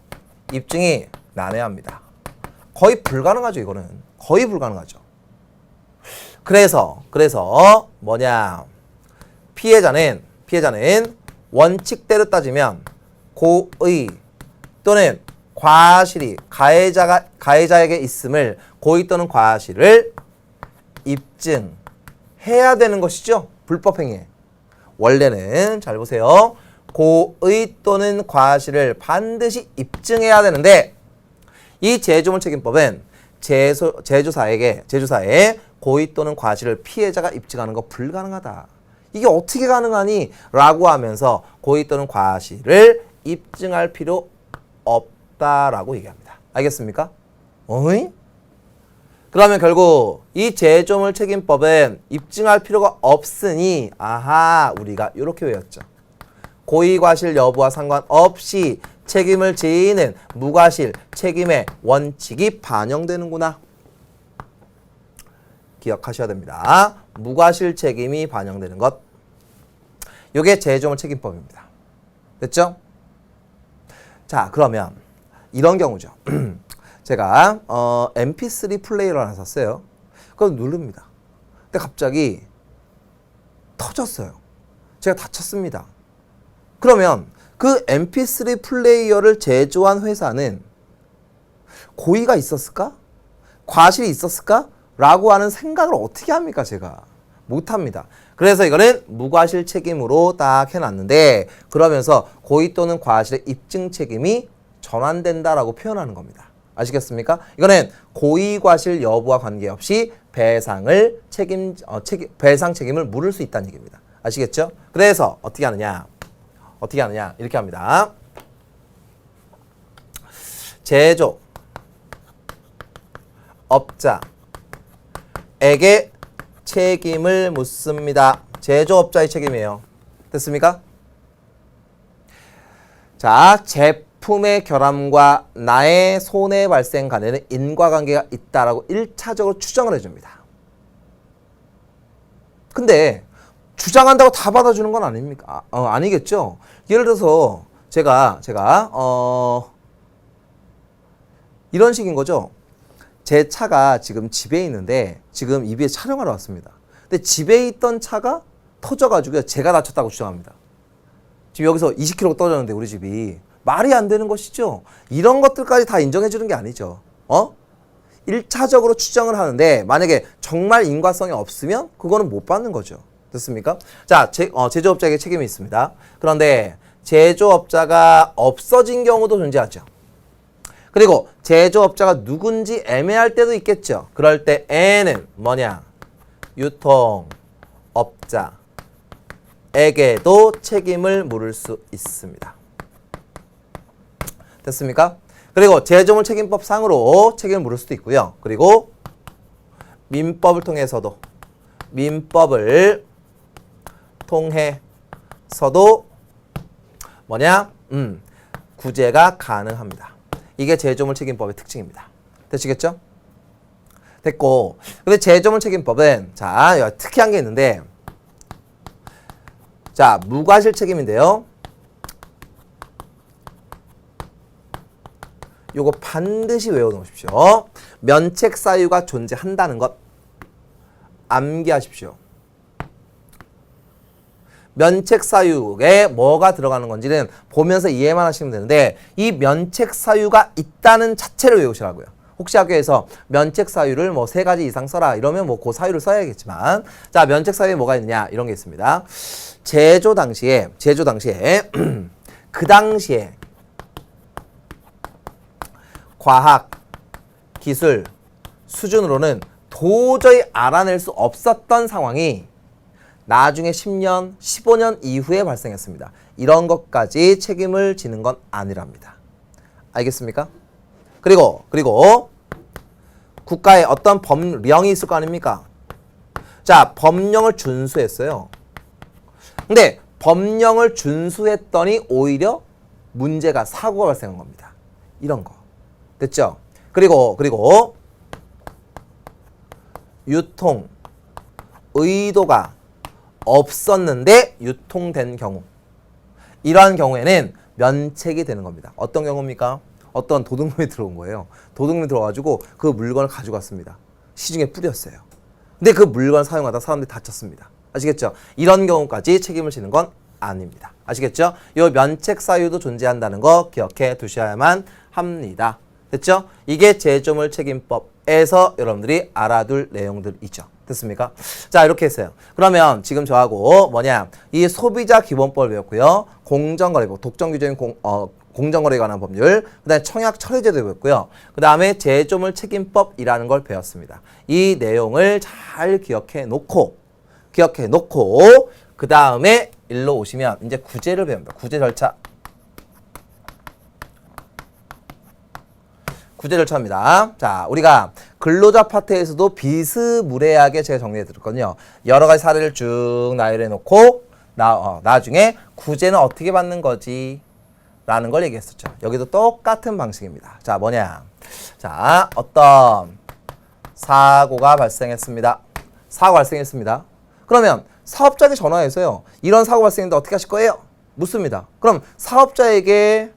입증이 난해합니다. 거의 불가능하죠. 이거는 거의 불가능하죠. 그래서 뭐냐? 피해자는 원칙대로 따지면 고의 또는 과실이 가해자에게 있음을 고의 또는 과실을 입증해야 되는 것이죠. 불법행위에. 원래는 잘 보세요. 고의 또는 과실을 반드시 입증해야 되는데 이 제조물책임법은 제조사에 고의 또는 과실을 피해자가 입증하는 거 불가능하다. 이게 어떻게 가능하니? 라고 하면서 고의 또는 과실을 입증할 필요 없다라고 얘기합니다. 알겠습니까? 어이? 그러면 결국 이 제조물책임법은 입증할 필요가 없으니 아하 우리가 이렇게 외웠죠. 고의 과실 여부와 상관없이 책임을 지는 무과실 책임의 원칙이 반영되는구나. 기억하셔야 됩니다. 무과실 책임이 반영되는 것. 이게 제조물책임법입니다. 됐죠? 자, 그러면 이런 경우죠. 제가 mp3 플레이어를 하나 샀어요. 그걸 누릅니다. 근데 갑자기 터졌어요. 제가 다쳤습니다. 그러면 그 mp3 플레이어를 제조한 회사는 고의가 있었을까? 과실이 있었을까? 라고 하는 생각을 어떻게 합니까, 제가? 못합니다. 그래서 이거는 무과실 책임으로 딱 해놨는데 그러면서 고의 또는 과실의 입증 책임이 전환된다라고 표현하는 겁니다. 아시겠습니까? 이거는 고의 과실 여부와 관계없이 배상 책임을 물을 수 있다는 얘기입니다. 아시겠죠? 그래서 어떻게 하느냐? 이렇게 합니다. 제조업자에게 책임을 묻습니다. 제조업자의 책임이에요. 됐습니까? 자, 제품의 결함과 나의 손해 발생 간에는 인과관계가 있다라고 1차적으로 추정을 해줍니다. 근데 주장한다고 다 받아주는 건 아닙니까? 아니겠죠? 예를 들어서 제가 이런 식인 거죠. 제 차가 지금 집에 있는데 지금 EBS 촬영하러 왔습니다. 근데 집에 있던 차가 터져가지고 제가 다쳤다고 주장합니다. 지금 여기서 20km 떨어졌는데 우리 집이 말이 안 되는 것이죠. 이런 것들까지 다 인정해 주는 게 아니죠. 1차적으로 추정을 하는데 만약에 정말 인과성이 없으면 그거는 못 받는 거죠. 됐습니까? 자, 제조업자에게 책임이 있습니다. 그런데 제조업자가 없어진 경우도 존재하죠. 그리고 제조업자가 누군지 애매할 때도 있겠죠. 그럴 때 N은 뭐냐? 유통업자에게도 책임을 물을 수 있습니다. 됐습니까? 그리고 제조물책임법 상으로 책임을 물을 수도 있고요. 그리고 민법을 통해서도 뭐냐? 구제가 가능합니다. 이게 제조물책임법의 특징입니다. 되시겠죠? 됐고, 근데 제조물책임법은 자, 특이한 게 있는데 자, 무과실 책임인데요. 요거 반드시 외워놓으십시오. 면책사유가 존재한다는 것 암기하십시오. 면책사유에 뭐가 들어가는 건지는 보면서 이해만 하시면 되는데 이 면책사유가 있다는 자체를 외우시라고요. 혹시 학교에서 면책사유를 뭐 3가지 이상 써라 이러면 뭐 그 사유를 써야겠지만 자, 면책사유에 뭐가 있느냐 이런 게 있습니다. 제조 당시에 그 당시에 과학, 기술 수준으로는 도저히 알아낼 수 없었던 상황이 나중에 10년, 15년 이후에 발생했습니다. 이런 것까지 책임을 지는 건 아니랍니다. 알겠습니까? 그리고 국가에 어떤 법령이 있을 거 아닙니까? 자, 법령을 준수했어요. 근데 법령을 준수했더니 오히려 문제가 사고가 발생한 겁니다. 이런 거. 됐죠? 그리고 유통 의도가 없었는데 유통된 경우 이러한 경우에는 면책이 되는 겁니다. 어떤 경우입니까? 어떤 도둑놈이 들어온 거예요. 도둑놈이 들어와가지고 그 물건을 가져갔습니다. 시중에 뿌렸어요. 근데 그 물건을 사용하다 사람들이 다쳤습니다. 아시겠죠? 이런 경우까지 책임을 지는 건 아닙니다. 아시겠죠? 이 면책 사유도 존재한다는 거 기억해 두셔야만 합니다. 됐죠? 이게 제조물 책임법에서 여러분들이 알아둘 내용들이죠. 됐습니까? 자, 이렇게 했어요. 그러면 지금 저하고 뭐냐? 이 소비자 기본법을 배웠고요. 공정거래법, 독점규제인 공정거래에 관한 법률, 그 다음에 청약 처리제도 배웠고요. 그 다음에 제조물 책임법이라는 걸 배웠습니다. 이 내용을 잘 기억해 놓고, 그 다음에 일로 오시면 이제 구제를 배웁니다. 구제 절차. 구제 절차입니다. 자, 우리가 근로자 파트에서도 비스무리하게 제가 정리해 드렸거든요. 여러 가지 사례를 쭉 나열해 놓고 나중에 구제는 어떻게 받는 거지? 라는 걸 얘기했었죠. 여기도 똑같은 방식입니다. 자, 뭐냐? 자, 어떤 사고가 발생했습니다. 그러면 사업자에게 전화해서요. 이런 사고 발생했는데 어떻게 하실 거예요? 묻습니다. 그럼 사업자에게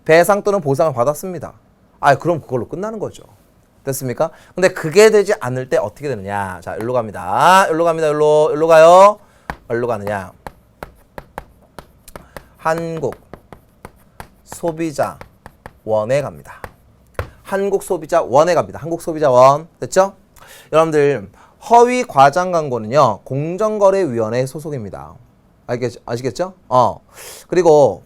배상 또는 보상을 받았습니다. 그럼 그걸로 끝나는 거죠. 됐습니까? 근데 그게 되지 않을 때 어떻게 되느냐. 자, 여기로 갑니다. 여기로 가요. 어디로 가느냐. 한국 소비자원에 갑니다. 한국 소비자원. 됐죠? 여러분들, 허위 과장 광고는요, 공정거래위원회 소속입니다. 아시겠죠? 그리고,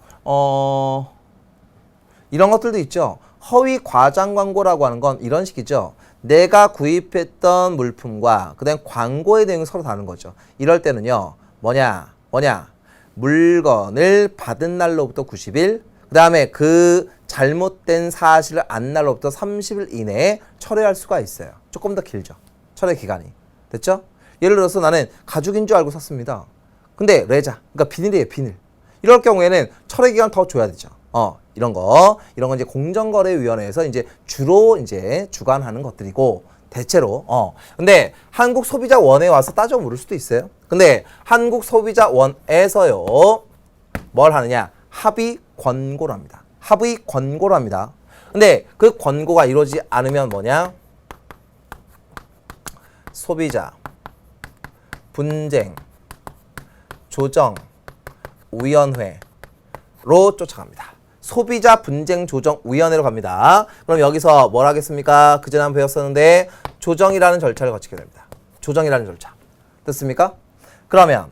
이런 것들도 있죠. 허위 과장 광고라고 하는 건 이런 식이죠. 내가 구입했던 물품과 그 다음에 광고의 내용이 서로 다른 거죠. 이럴 때는요. 뭐냐. 물건을 받은 날로부터 90일, 그 다음에 그 잘못된 사실을 안 날로부터 30일 이내에 철회할 수가 있어요. 조금 더 길죠. 철회 기간이. 됐죠? 예를 들어서 나는 가죽인 줄 알고 샀습니다. 근데 레자, 그러니까 비닐이에요, 비닐. 이럴 경우에는 철회 기간 더 줘야 되죠. 이런 거 이제 공정거래위원회에서 이제 주로 이제 주관하는 것들이고, 대체로 근데 한국소비자원에 와서 따져 물을 수도 있어요. 근데 한국소비자원에서요 뭘 하느냐? 합의 권고를 합니다. 근데 그 권고가 이루어지지 않으면 뭐냐? 소비자 분쟁 조정 위원회로 쫓아갑니다. 소비자 분쟁 조정 위원회로 갑니다. 그럼 여기서 뭘 하겠습니까? 그전에 한번 배웠었는데 조정이라는 절차를 거치게 됩니다. 조정이라는 절차. 됐습니까? 그러면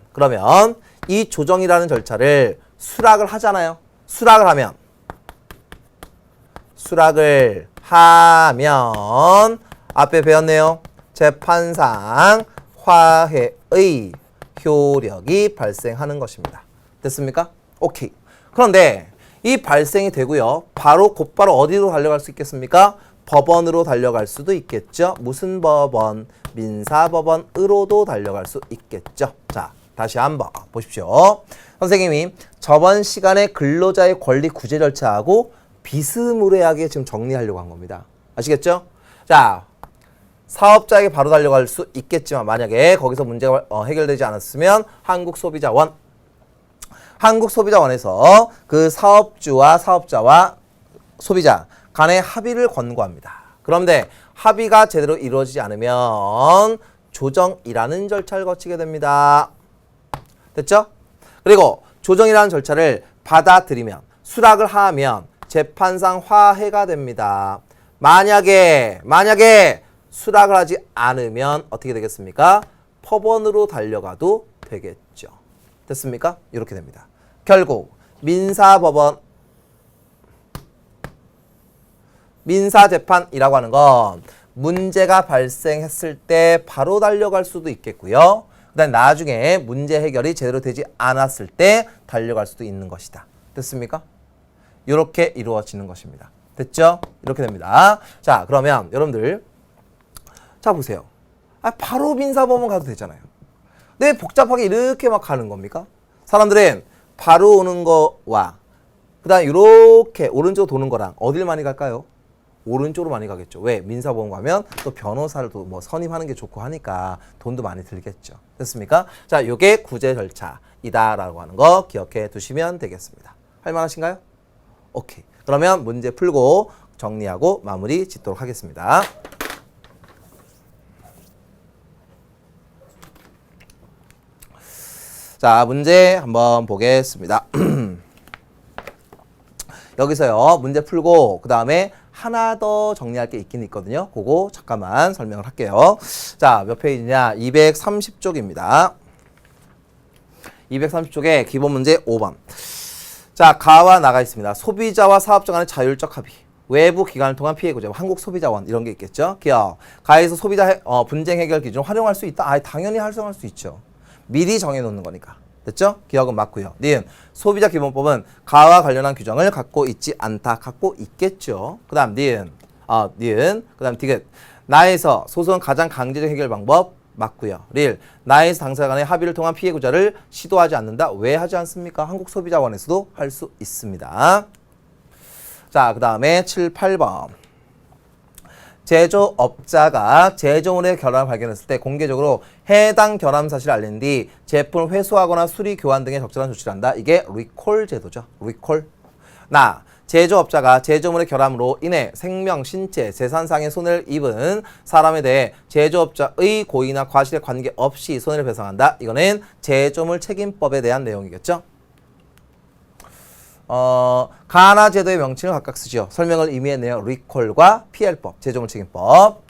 이 조정이라는 절차를 수락을 하잖아요. 수락을 하면 앞에 배웠네요. 재판상 화해의 효력이 발생하는 것입니다. 됐습니까? 오케이. 그런데 이 발생이 되고요. 곧바로 어디로 달려갈 수 있겠습니까? 법원으로 달려갈 수도 있겠죠. 무슨 법원? 민사법원으로도 달려갈 수 있겠죠. 자, 다시 한번 보십시오. 선생님이 저번 시간에 근로자의 권리 구제 절차하고 비스무리하게 지금 정리하려고 한 겁니다. 아시겠죠? 자, 사업자에게 바로 달려갈 수 있겠지만 만약에 거기서 문제가 해결되지 않았으면 한국소비자원에서 그 사업주와 사업자와 소비자 간의 합의를 권고합니다. 그런데 합의가 제대로 이루어지지 않으면 조정이라는 절차를 거치게 됩니다. 됐죠? 그리고 조정이라는 절차를 받아들이면, 수락을 하면 재판상 화해가 됩니다. 만약에 수락을 하지 않으면 어떻게 되겠습니까? 법원으로 달려가도 되겠죠. 됐습니까? 이렇게 됩니다. 결국 민사재판이라고 하는 건 문제가 발생했을 때 바로 달려갈 수도 있겠고요. 그다음 나중에 문제 해결이 제대로 되지 않았을 때 달려갈 수도 있는 것이다. 됐습니까? 이렇게 이루어지는 것입니다. 됐죠? 이렇게 됩니다. 자, 그러면 여러분들 자 보세요. 바로 민사법원 가도 되잖아요. 왜 복잡하게 이렇게 막 가는 겁니까? 사람들은 바로 오는 거와 그 다음에 이렇게 오른쪽으로 도는 거랑 어딜 많이 갈까요? 오른쪽으로 많이 가겠죠. 왜? 민사법원 가면 또 변호사를 또 뭐 선임하는 게 좋고 하니까 돈도 많이 들겠죠. 됐습니까? 자, 요게 구제 절차이다라고 하는 거 기억해 두시면 되겠습니다. 할 만하신가요? 오케이. 그러면 문제 풀고 정리하고 마무리 짓도록 하겠습니다. 자, 문제 한번 보겠습니다. 여기서요 문제 풀고 그 다음에 하나 더 정리할 게 있긴 있거든요. 그거 잠깐만 설명을 할게요. 자, 몇 페이지냐? 230쪽입니다. 230쪽에 기본 문제 5번. 자, 가와 나가 있습니다. 소비자와 사업자 간의 자율적 합의. 외부 기관을 통한 피해 구제, 한국소비자원 이런 게 있겠죠. 기업. 가에서 소비자 분쟁 해결 기준을 활용할 수 있다. 아, 당연히 활용할 수 있죠. 미리 정해놓는 거니까. 됐죠? 기억은 맞고요. 니은 소비자 기본법은 가와 관련한 규정을 갖고 있지 않다. 갖고 있겠죠. 그 다음 니은 그 다음 디귿 나에서 소송 가장 강제적 해결 방법 맞고요. 릴 나에서 당사자 간의 합의를 통한 피해 구제를 시도하지 않는다. 왜 하지 않습니까? 한국소비자원에서도 할 수 있습니다. 자, 그 다음에 7, 8번. 제조업자가 제조물의 결함을 발견했을 때 공개적으로 해당 결함 사실을 알린 뒤 제품을 회수하거나 수리 교환 등의 적절한 조치를 한다. 이게 리콜 제도죠. 리콜. 제조업자가 제조물의 결함으로 인해 생명, 신체, 재산상의 손해를 입은 사람에 대해 제조업자의 고의나 과실에 관계없이 손해를 배상한다. 이거는 제조물 책임법에 대한 내용이겠죠. 가나 제도의 명칭을 각각 쓰죠. 설명을 의미했네요. 리콜과 PL법, 제조물 책임법.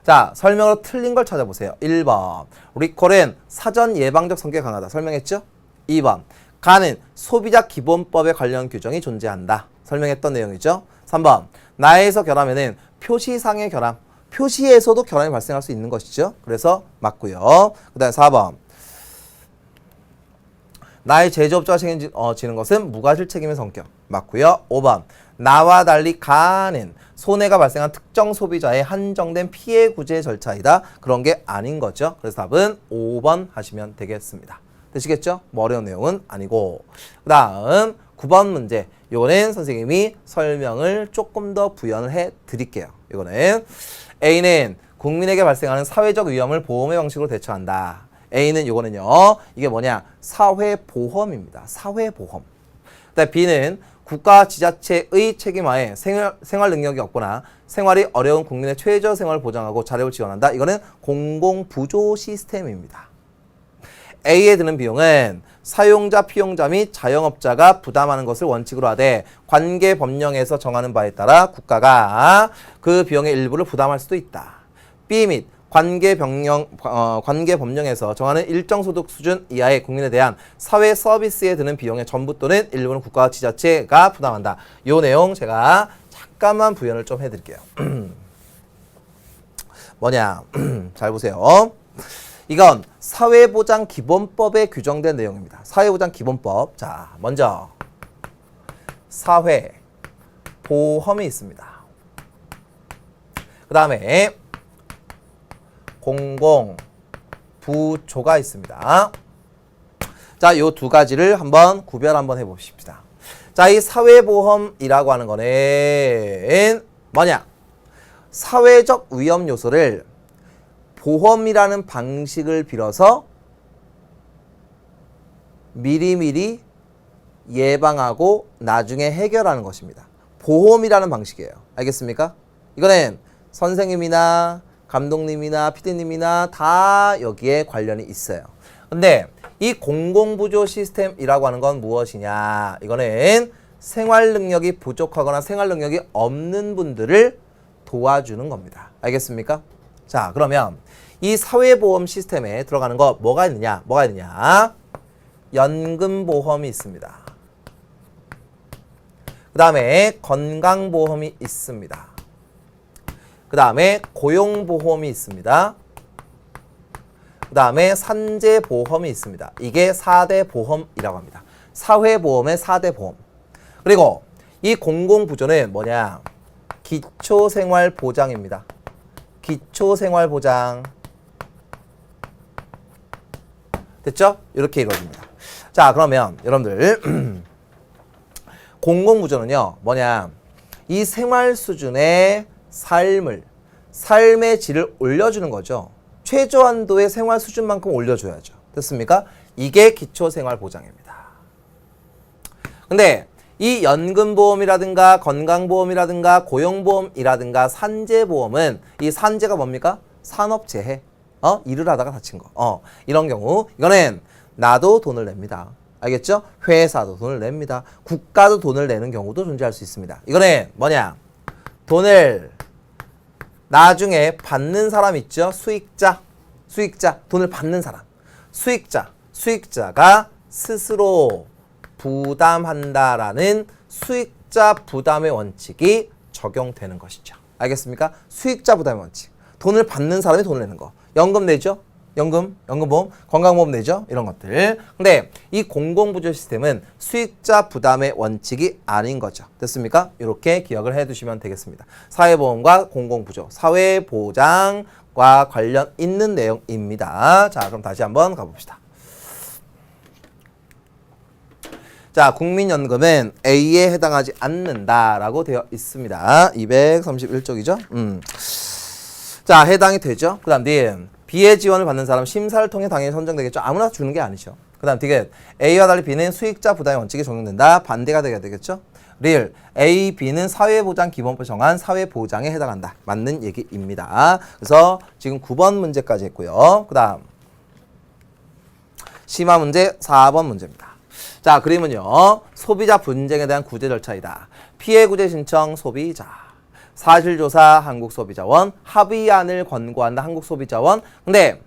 자, 설명으로 틀린 걸 찾아보세요. 1번. 리콜은 사전 예방적 성격이 강하다. 설명했죠? 2번. 가는 소비자 기본법에 관련 규정이 존재한다. 설명했던 내용이죠. 3번. 나에서 결함에는 표시상의 결함. 표시에서도 결함이 발생할 수 있는 것이죠. 그래서 맞고요. 그 다음에 4번. 나의 제조업자가 책임지는 것은 무과실 책임의 성격. 맞고요. 5번. 나와 달리 가는 손해가 발생한 특정 소비자의 한정된 피해 구제 절차이다. 그런 게 아닌 거죠. 그래서 답은 5번 하시면 되겠습니다. 되시겠죠? 뭐 어려운 내용은 아니고. 그 다음 9번 문제. 이거는 선생님이 설명을 조금 더 부연을 해 드릴게요. 이거는 A는 국민에게 발생하는 사회적 위험을 보험의 방식으로 대처한다. A는 이거는요. 이게 뭐냐? 사회보험입니다. 사회보험. 그다음에 B는 국가 지자체의 책임하에 생활 능력이 없거나 생활이 어려운 국민의 최저 생활을 보장하고 자료를 지원한다. 이거는 공공부조 시스템입니다. A에 드는 비용은 사용자, 피용자 및 자영업자가 부담하는 것을 원칙으로 하되 관계법령에서 정하는 바에 따라 국가가 그 비용의 일부를 부담할 수도 있다. B 및 관계법령에서 정하는 일정 소득 수준 이하의 국민에 대한 사회 서비스에 드는 비용의 전부 또는 일부는 국가와 지자체가 부담한다. 이 내용 제가 잠깐만 부연을 좀 해드릴게요. 뭐냐? 잘 보세요. 이건 사회보장기본법에 규정된 내용입니다. 사회보장기본법. 자, 먼저 사회보험이 있습니다. 그 다음에 공공부조가 있습니다. 자, 요 두 가지를 한번 구별 한번 해봅시다. 자, 이 사회보험이라고 하는 거는 뭐냐? 사회적 위험 요소를 보험이라는 방식을 빌어서 미리미리 예방하고 나중에 해결하는 것입니다. 보험이라는 방식이에요. 알겠습니까? 이거는 선생님이나 감독님이나 PD님이나 다 여기에 관련이 있어요. 근데 이 공공부조 시스템이라고 하는 건 무엇이냐? 이거는 생활 능력이 부족하거나 생활 능력이 없는 분들을 도와주는 겁니다. 알겠습니까? 자, 그러면 이 사회보험 시스템에 들어가는 거 뭐가 있느냐? 연금보험이 있습니다. 그 다음에 건강보험이 있습니다. 그 다음에 고용보험이 있습니다. 그 다음에 산재보험이 있습니다. 이게 4대 보험이라고 합니다. 사회보험의 4대 보험. 그리고 이 공공부조는 뭐냐? 기초생활보장입니다. 기초생활보장. 됐죠? 이렇게 이루어집니다. 자, 그러면 여러분들 공공부조는요. 뭐냐? 이 생활 수준의 삶의 질을 올려주는 거죠. 최저한도의 생활 수준만큼 올려줘야죠. 됐습니까? 이게 기초생활보장입니다. 근데 이 연금보험이라든가 건강보험이라든가 고용보험이라든가 산재보험은 이 산재가 뭡니까? 산업재해. 일을 하다가 다친 거. 이런 경우 이거는 나도 돈을 냅니다. 알겠죠? 회사도 돈을 냅니다. 국가도 돈을 내는 경우도 존재할 수 있습니다. 이거는 뭐냐? 돈을 나중에 받는 사람 있죠? 수익자, 돈을 받는 사람. 수익자가 스스로 부담한다라는 수익자 부담의 원칙이 적용되는 것이죠. 알겠습니까? 수익자 부담의 원칙. 돈을 받는 사람이 돈을 내는 거. 연금 내죠? 연금보험, 건강보험 내죠? 이런 것들. 근데 이 공공부조 시스템은 수익자 부담의 원칙이 아닌 거죠. 됐습니까? 이렇게 기억을 해두시면 되겠습니다. 사회보험과 공공부조, 사회보장과 관련 있는 내용입니다. 자, 그럼 다시 한번 가봅시다. 자, 국민연금은 A에 해당하지 않는다라고 되어 있습니다. 231쪽이죠? 자, 해당이 되죠? 그 다음 니은 B의 지원을 받는 사람 심사를 통해 당연히 선정되겠죠. 아무나 주는 게 아니죠. 그 다음 디귿 A와 달리 B는 수익자 부담의 원칙이 적용된다. 반대가 되게 되겠죠. 리을 A, B는 사회보장 기본법 정한 사회보장에 해당한다. 맞는 얘기입니다. 그래서 지금 9번 문제까지 했고요. 그 다음 심화 문제 4번 문제입니다. 자, 그림은요. 소비자 분쟁에 대한 구제 절차이다. 피해 구제 신청 소비자. 사실조사 한국소비자원, 합의안을 권고한다 한국소비자원. 근데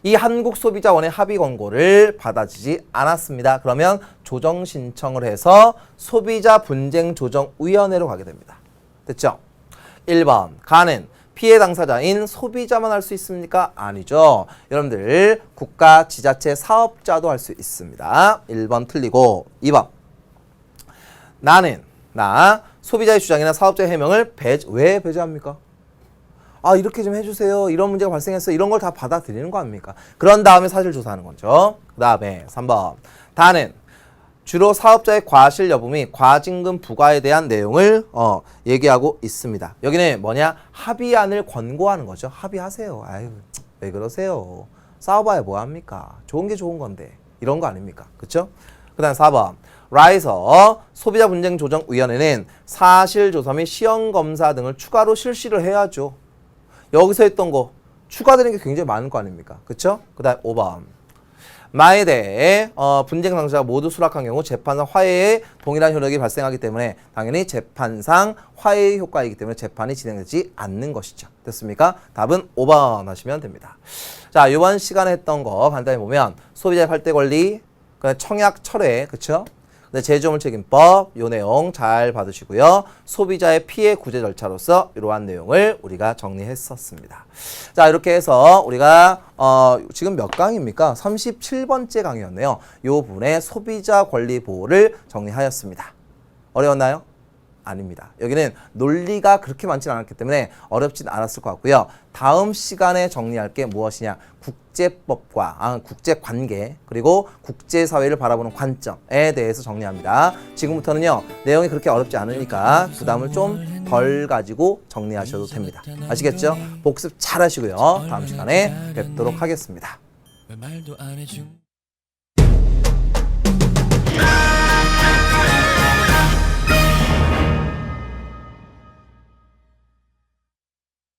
이 한국소비자원의 합의 권고를 받아지지 않았습니다. 그러면 조정 신청을 해서 소비자분쟁조정위원회로 가게 됩니다. 됐죠? 1번 가는 피해 당사자인 소비자만 할 수 있습니까? 아니죠. 여러분들 국가, 지자체, 사업자도 할 수 있습니다. 1번 틀리고 2번 나 소비자의 주장이나 사업자의 해명을 왜 배제합니까? 아, 이렇게 좀 해주세요. 이런 문제가 발생했어요. 이런 걸 다 받아들이는 거 아닙니까? 그런 다음에 사실 조사하는 거죠. 그 다음에 3번 다는 주로 사업자의 과실 여부 및 과징금 부과에 대한 내용을 얘기하고 있습니다. 여기는 뭐냐? 합의안을 권고하는 거죠. 합의하세요. 아유, 왜 그러세요? 싸워봐야 뭐합니까? 좋은 게 좋은 건데 이런 거 아닙니까? 그쵸? 그 다음 4번 라에서 소비자분쟁조정위원회는 사실조사 및 시험검사 등을 추가로 실시를 해야죠. 여기서 했던 거 추가되는 게 굉장히 많은 거 아닙니까? 그쵸? 그 다음 5번 마에 대해 분쟁 당사자가 모두 수락한 경우 재판상 화해에 동일한 효력이 발생하기 때문에 당연히 재판상 화해의 효과이기 때문에 재판이 진행되지 않는 것이죠. 됐습니까? 답은 5번 하시면 됩니다. 자, 이번 시간에 했던 거 간단히 보면 소비자의 팔대 권리, 청약 철회, 그쵸? 제조물 책임법, 요 내용 잘 받으시고요. 소비자의 피해 구제 절차로서 이러한 내용을 우리가 정리했었습니다. 자, 이렇게 해서 우리가 지금 몇 강입니까? 37번째 강이었네요. 요 부분의 소비자 권리 보호를 정리하였습니다. 어려웠나요? 아닙니다. 여기는 논리가 그렇게 많지는 않았기 때문에 어렵진 않았을 것 같고요. 다음 시간에 정리할 게 무엇이냐? 국제법과 국제관계 그리고 국제사회를 바라보는 관점에 대해서 정리합니다. 지금부터는요. 내용이 그렇게 어렵지 않으니까 부담을 좀 덜 가지고 정리하셔도 됩니다. 아시겠죠? 복습 잘 하시고요. 다음 시간에 뵙도록 하겠습니다.